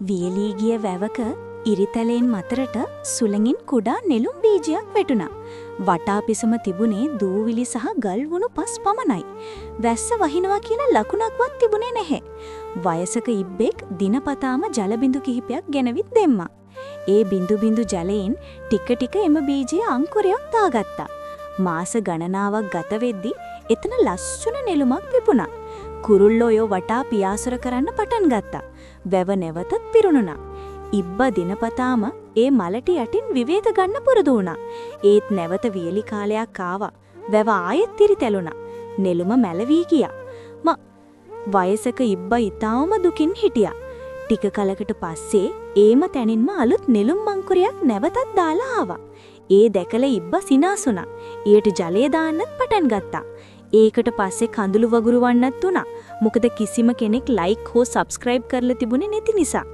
වියලී ගිය වැවක ඉරිතැලෙන් මතරට සුළඟින් කුඩා නෙළුම් බීජයක් වැටුණා. වටාපිසම තිබුණේ දූවිලි සහ ගල් වුණු පස් පමණයි. වැස්ස වහිනවා කියලා ලකුණක්වත් තිබුණේ නැහැ. වයසක ඉබ්බෙක් දිනපතාම ජල බිඳු කිහිපයක් ගෙනවිත් දෙම්මා. ඒ බිඳු බිඳු ජලයෙන් ටික ටික එම බීජයේ අංකුරයක් දාගත්තා. මාස ගණනාවක් ගත වෙද්දී එතන ලස්සන නෙළුමක් පිපුණා. කුරුල්ලෝ වටා පියාසර කරන්න පටන් ගත්තා. වැව නැවතත් පිරුණුණා. ඉබ්බා දිනපතාම ඒ මලටි යටින් විවේද ගන්න පුරුදු වුණා. ඒත් නැවත වියලි කාලයක් ආවා. වැව ආයෙත් ඉරිතැලුණා. නෙළුම මැලවී ගියා. වයසක ඉබ්බා ඊටාම දුකින් හිටියා. ටික කලකට පස්සේ ඒම තැනින්ම අලුත් නෙළුම් අංකුරයක් නැවතත් දාලා ආවා. ඒ දැකලා ඉබ්බා සිනාසුණා. ඊට ජලය දාන්නත් පටන් ගත්තා. ඒකට පස්සේ කඳුළු වගුරු වන්නත් උනා. මොකද කිසිම කෙනෙක් ලයික් හෝ සබ්ස්ක්‍රයිබ් කරලා තිබුණේ නැති නිසා.